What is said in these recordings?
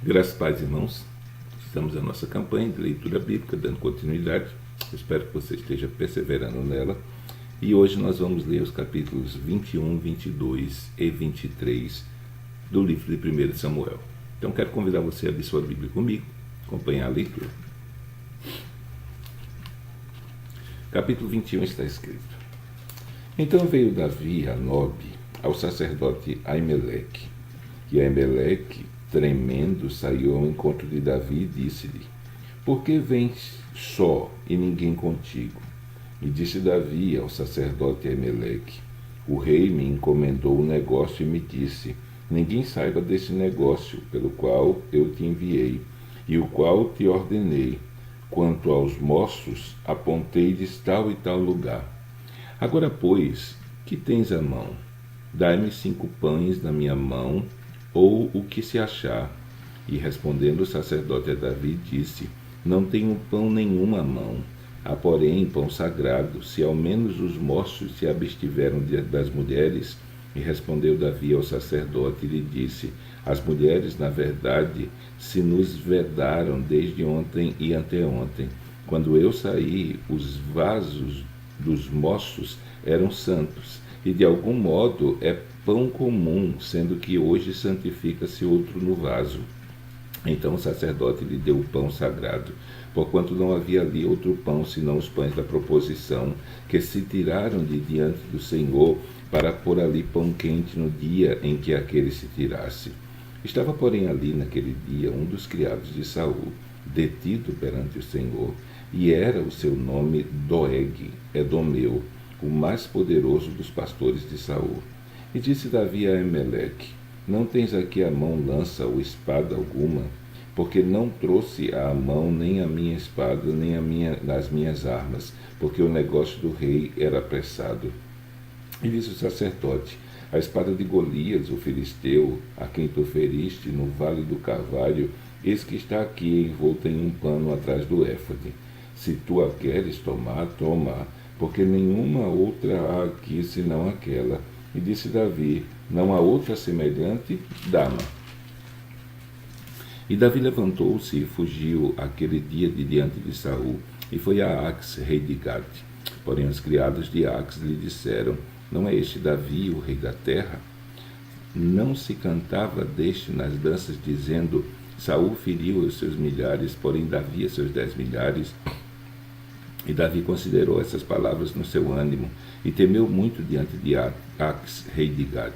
Graças a Paz, irmãos. Estamos na nossa campanha de leitura bíblica, dando continuidade. Espero que você esteja perseverando nela. E hoje nós vamos ler os capítulos 21, 22 e 23 do livro de 1 Samuel. Então quero convidar você a abrir sua Bíblia comigo, acompanhar a leitura. Capítulo 21 está escrito: Então veio Davi a Nobe, ao sacerdote Aimeleque. E Aimeleque, tremendo, saiu ao encontro de Davi e disse-lhe: Por que vens só e ninguém contigo? E disse Davi ao sacerdote Aimeleque: O rei me encomendou um negócio e me disse: Ninguém saiba desse negócio pelo qual eu te enviei, e o qual te ordenei. Quanto aos moços, apontei-lhes tal e tal lugar. Agora, pois, que tens à mão? Dai-me 5 pães na minha mão, ou o que se achar. E respondendo o sacerdote a Davi, disse: Não tenho pão nenhum à mão. Há, porém, pão sagrado, se ao menos os moços se abstiveram diante das mulheres. E respondeu Davi ao sacerdote e lhe disse: As mulheres, na verdade, se nos vedaram desde ontem e anteontem. Quando eu saí, os vasos dos moços eram santos, e de algum modo é pão comum, sendo que hoje santifica-se outro no vaso. Então o sacerdote lhe deu o pão sagrado, porquanto não havia ali outro pão senão os pães da proposição, que se tiraram de diante do Senhor, para pôr ali pão quente no dia em que aquele se tirasse. Estava, porém, ali naquele dia um dos criados de Saul, detido perante o Senhor, e era o seu nome Doeg, Edomeu, o mais poderoso dos pastores de Saul. E disse Davi a Aimeleque: Não tens aqui à mão lança ou espada alguma? Porque não trouxe à mão nem a minha espada, nem as minhas armas, porque o negócio do rei era apressado. E disse o sacerdote: A espada de Golias, o filisteu, a quem tu feriste no vale do Carvalho, eis que está aqui envolta em um pano atrás do éfode. Se tu a queres tomar, toma, porque nenhuma outra há aqui senão aquela. E disse Davi: Não há outra semelhante, dá-me. E Davi levantou-se e fugiu aquele dia de diante de Saul, e foi a Ax, rei de Gate. Porém os criados de Ax lhe disseram: Não é este Davi, o rei da terra? Não se cantava deste nas danças, dizendo: Saul feriu os seus milhares, porém Davi os seus 10 milhares. E Davi considerou essas palavras no seu ânimo, e temeu muito diante de Ax, rei de Gade.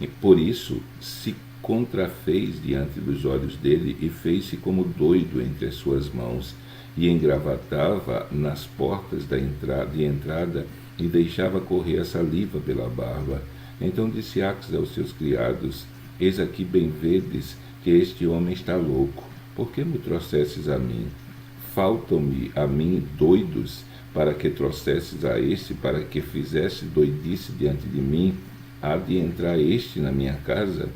E por isso se contrafez diante dos olhos dele, e fez-se como doido entre as suas mãos, e engravatava nas portas de entrada, e deixava correr a saliva pela barba. Então disse Ax aos seus criados: Eis aqui bem vedes que este homem está louco. Por que me trouxesses a mim? Faltam-me a mim doidos, para que trouxesses a este, para que fizesse doidice diante de mim? Há de entrar este na minha casa?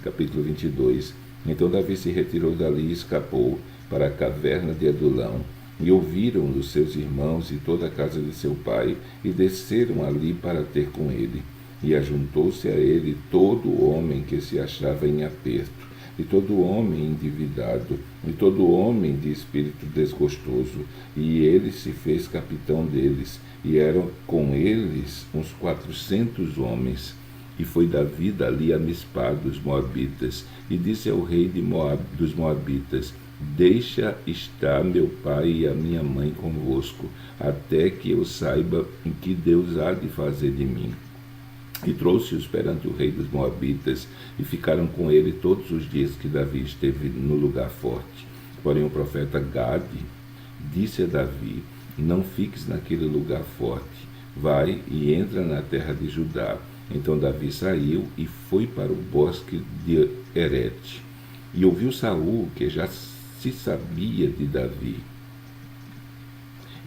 Capítulo 22. Então Davi se retirou dali e escapou para a caverna de Adulão. E ouviram os seus irmãos e toda a casa de seu pai, e desceram ali para ter com ele. E ajuntou-se a ele todo homem que se achava em aperto, e todo homem endividado, e todo homem de espírito desgostoso, e ele se fez capitão deles, e eram com eles uns 400 homens. E foi Davi dali a Mispá dos Moabitas, e disse ao rei dos Moabitas: Deixa estar meu pai e a minha mãe convosco, até que eu saiba o que Deus há de fazer de mim. E trouxe-os perante o rei dos Moabitas, e ficaram com ele todos os dias que Davi esteve no lugar forte. Porém o profeta Gade disse a Davi: Não fiques naquele lugar forte, vai e entra na terra de Judá. Então Davi saiu e foi para o bosque de Herete. E ouviu Saul, que já se sabia de Davi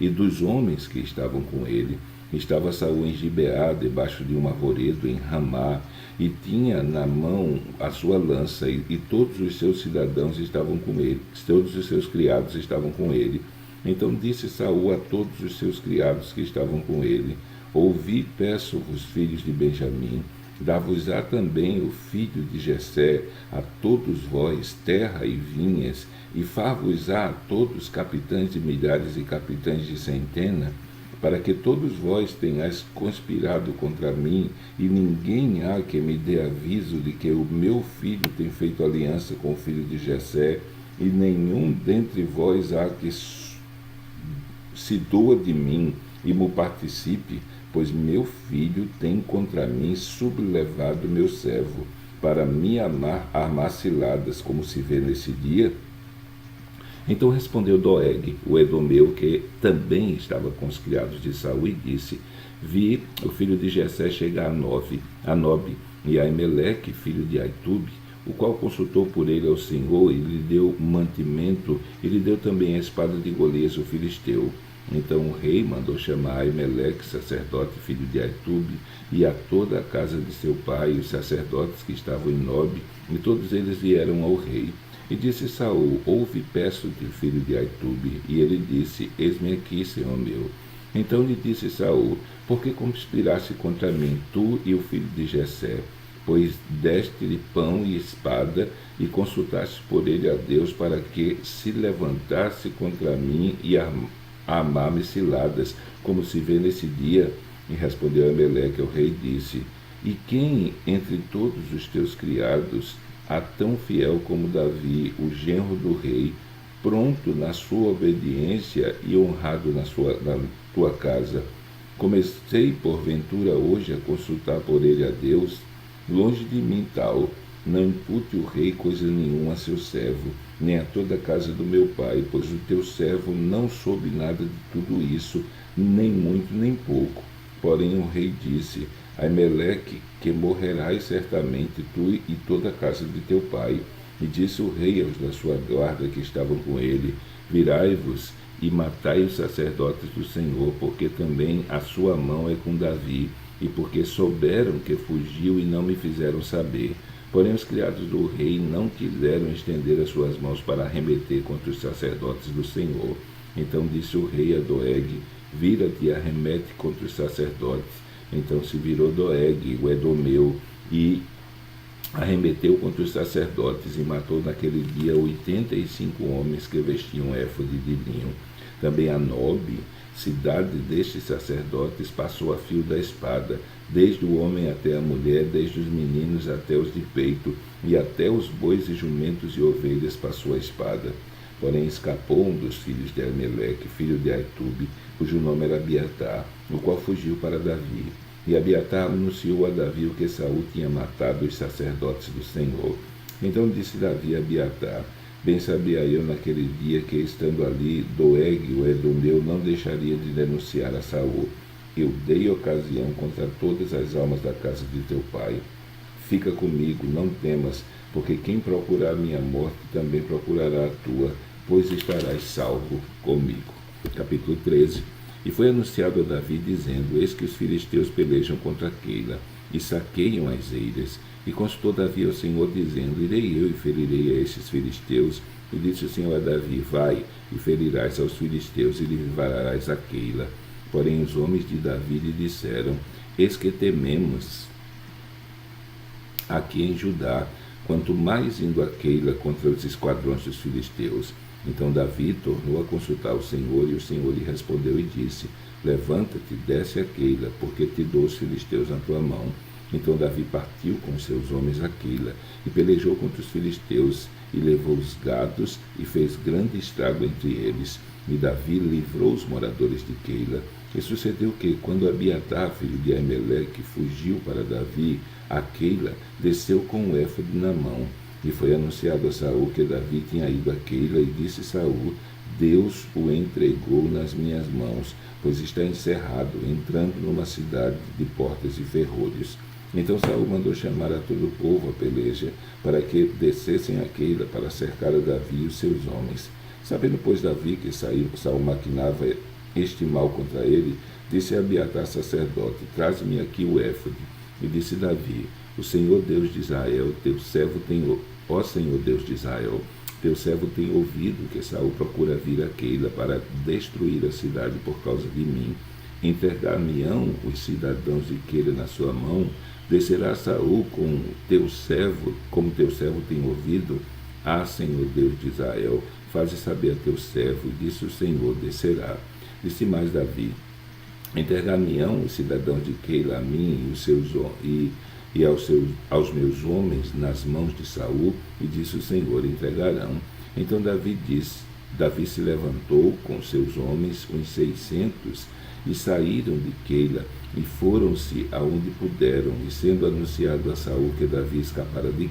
e dos homens que estavam com ele. Estava Saul em Gibeá, debaixo de um arvoredo em Ramá, e tinha na mão a sua lança, e todos os seus cidadãos estavam com ele, todos os seus criados estavam com ele. Então disse Saul a todos os seus criados que estavam com ele: Ouvi, peço-vos, filhos de Benjamim, Dar-vos-á também o filho de Jessé, a todos vós, terra e vinhas, e far-vos-á a todos capitães de milhares e capitães de centena, para que todos vós tenhais conspirado contra mim, e ninguém há que me dê aviso de que o meu filho tem feito aliança com o filho de Jessé, e nenhum dentre vós há que se doa de mim e mo participe, pois meu filho tem contra mim sublevado meu servo, para me armar ciladas, como se vê nesse dia. Então respondeu Doeg, o edomeu, que também estava com os criados de Saul, e disse: Vi o filho de Jessé chegar a Nobe, e Aimeleque, filho de Aitube, o qual consultou por ele ao Senhor, e lhe deu mantimento, e lhe deu também a espada de Golias, o filisteu. Então o rei mandou chamar Aimeleque, sacerdote, filho de Aitube, e a toda a casa de seu pai, e os sacerdotes que estavam em Nobe, e todos eles vieram ao rei. E disse Saul: Ouve, peço-te, filho de Aitube. E ele disse: Eis-me aqui, senhor meu. Então lhe disse Saul: Por que conspiraste contra mim, tu e o filho de Jessé? Pois deste-lhe pão e espada, e consultaste por ele a Deus, para que se levantasse contra mim e armar-me ciladas, como se vê nesse dia. E respondeu Ameleque ao rei e disse: E quem entre todos os teus criados há tão fiel como Davi, o genro do rei, pronto na sua obediência e honrado na tua casa? Comecei, porventura, hoje a consultar por ele a Deus? Longe de mim tal, não impute o rei coisa nenhuma a seu servo, nem a toda a casa do meu pai, pois o teu servo não soube nada de tudo isso, nem muito nem pouco. Porém o rei disse: Aimeleque, que morrerás certamente, tu e toda a casa de teu pai. E disse o rei aos da sua guarda que estavam com ele: Virai-vos e matai os sacerdotes do Senhor, porque também a sua mão é com Davi, e porque souberam que fugiu e não me fizeram saber. Porém os criados do rei não quiseram estender as suas mãos para arremeter contra os sacerdotes do Senhor. Então disse o rei a Doeg: Vira-te e arremete contra os sacerdotes. Então se virou Doeg, o edomeu, e arremeteu contra os sacerdotes, e matou naquele dia 85 homens que vestiam éfode de linho. Também a Nobe, cidade destes sacerdotes, passou a fio da espada, desde o homem até a mulher, desde os meninos até os de peito, e até os bois e jumentos e ovelhas passou a espada. Porém escapou um dos filhos de Aimeleque, filho de Aitube, cujo nome era Abiatar, o qual fugiu para Davi. E Abiatar anunciou a Davi o que Saul tinha matado os sacerdotes do Senhor. Então disse Davi a Abiatar: Bem sabia eu naquele dia que, estando ali, Doeg, o edomeu, não deixaria de denunciar a Saul. Eu dei ocasião contra todas as almas da casa de teu pai. Fica comigo, não temas, porque quem procurar a minha morte também procurará a tua, pois estarás salvo comigo. Capítulo 13. E foi anunciado a Davi, dizendo: Eis que os filisteus pelejam contra Keila, e saqueiam as eiras. E consultou Davi ao Senhor, dizendo: Irei eu e ferirei a estes filisteus. E disse o Senhor a Davi: Vai, e ferirás aos filisteus, e livrarás a Keila. Porém os homens de Davi lhe disseram: Eis que tememos aqui em Judá, quanto mais indo a Keila contra os esquadrões dos filisteus. Então Davi tornou a consultar o Senhor, e o Senhor lhe respondeu e disse: Levanta-te, desce a Keila, porque te dou os filisteus na tua mão. Então Davi partiu com seus homens a Keila, e pelejou contra os filisteus, e levou os gados, e fez grande estrago entre eles. E Davi livrou os moradores de Keila. E sucedeu que, quando Abiatar, filho de Aimeleque, fugiu para Davi, a Keila, desceu com o éfode na mão. E foi anunciado a Saul que Davi tinha ido a Keila, e disse Saul: Deus o entregou nas minhas mãos, pois está encerrado, entrando numa cidade de portas e ferrolhos. Então Saul mandou chamar a todo o povo à peleja, para que descessem a Keila para cercar a Davi e os seus homens. Sabendo, pois, Davi que Saul maquinava este mal contra ele, disse a Abiatar sacerdote: Traze-me aqui o éfode. E disse Davi: O Senhor Deus de Israel, teu servo tem, ó Senhor Deus de Israel, teu servo tem ouvido que Saul procura vir a Keila para destruir a cidade por causa de mim. Entregar-me-ão os cidadãos de Keila na sua mão, Descerá Saul com teu servo, como teu servo tem ouvido? Ah, Senhor Deus de Israel, faze saber a teu servo. E disse o Senhor: descerá. Disse mais Davi: entregar-me-ão os cidadãos de Keila a mim e aos meus homens nas mãos de Saul? E disse o Senhor: entregarão. Então Davi se levantou com seus homens, uns 600, e saíram de Keila, e foram-se aonde puderam. E sendo anunciado a Saul que Davi escapara de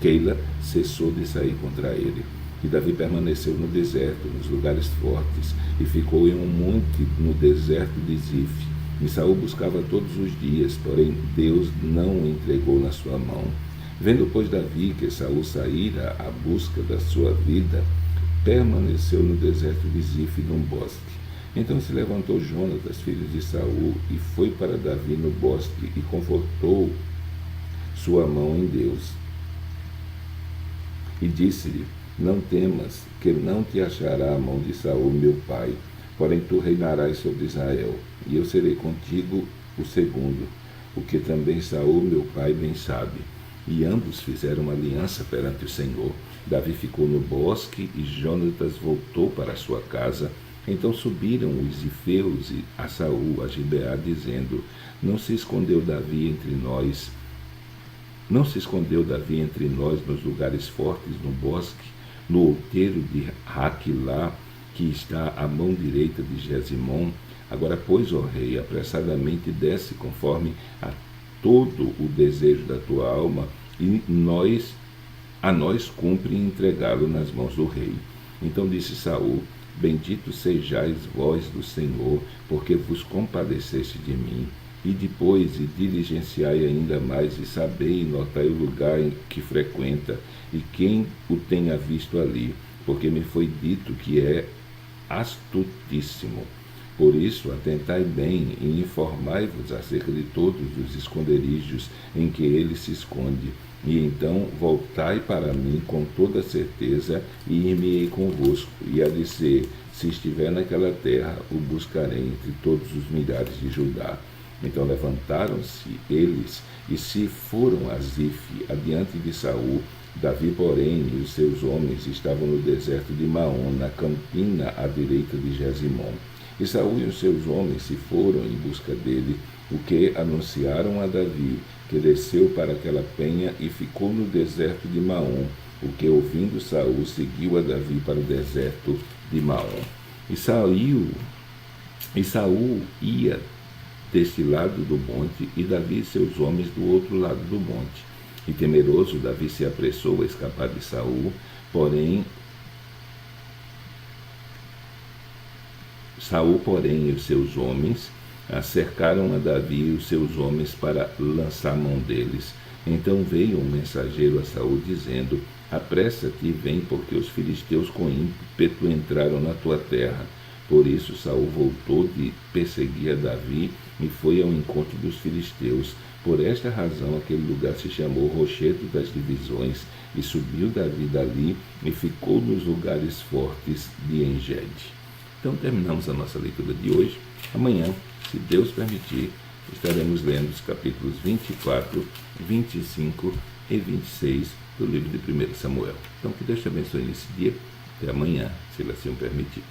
Keila cessou de sair contra ele. E Davi permaneceu no deserto, nos lugares fortes, e ficou em um monte no deserto de Zif. E Saul buscava todos os dias, porém Deus não o entregou na sua mão. Vendo, pois, Davi que Saul saíra à busca da sua vida, permaneceu no deserto de Zif, num bosque. Então se levantou Jonatas, filho de Saul, e foi para Davi no bosque, e confortou sua mão em Deus. E disse-lhe: não temas, que não te achará a mão de Saul, meu pai, porém tu reinarás sobre Israel, e eu serei contigo o segundo, o que também Saul, meu pai, bem sabe. E ambos fizeram uma aliança perante o Senhor. Davi ficou no bosque, e Jonatas voltou para a sua casa. Então subiram os zifeus a Saul, a Gibeá, dizendo: não se escondeu Davi entre nós nos lugares fortes, no bosque, no outeiro de Raquilá, que está à mão direita de Jezimon? Agora, pois, ó rei, apressadamente desce conforme a todo o desejo da tua alma, e a nós cumpre entregá-lo nas mãos do rei. Então disse Saul: bendito sejais vós do Senhor, porque vos compadeceste de mim. E depois, e diligenciai ainda mais, e sabei e notai o lugar em que frequenta, e quem o tenha visto ali, porque me foi dito que é astutíssimo. Por isso, atentai bem e informai-vos acerca de todos os esconderijos em que ele se esconde. E então voltai para mim com toda certeza, e ir-me-ei convosco. E há de ser, se estiver naquela terra, o buscarei entre todos os milhares de Judá. Então levantaram-se eles e se foram a Zif, adiante de Saul. Davi, porém, e os seus homens estavam no deserto de Maom, na campina à direita de Jezimon. E Saul e os seus homens se foram em busca dele, o que anunciaram a Davi, que desceu para aquela penha e ficou no deserto de Maom, o que, ouvindo Saul, seguiu a Davi para o deserto de Maom. E Saul ia deste lado do monte, e Davi e seus homens do outro lado do monte. E temeroso, Davi se apressou a escapar de Saul, Saul, porém, e os seus homens cercaram a Davi e os seus homens para lançar mão deles. Então veio um mensageiro a Saul, dizendo: apressa-te e vem, porque os filisteus com ímpeto entraram na tua terra. Por isso Saul voltou de perseguir a Davi e foi ao encontro dos filisteus. Por esta razão aquele lugar se chamou Rochedo das Divisões, e subiu Davi dali e ficou nos lugares fortes de Engede. Então terminamos a nossa leitura de hoje. Amanhã, se Deus permitir, estaremos lendo os capítulos 24, 25 e 26 do livro de 1 Samuel. Então que Deus te abençoe nesse dia. Até amanhã, se Ele assim o permitir.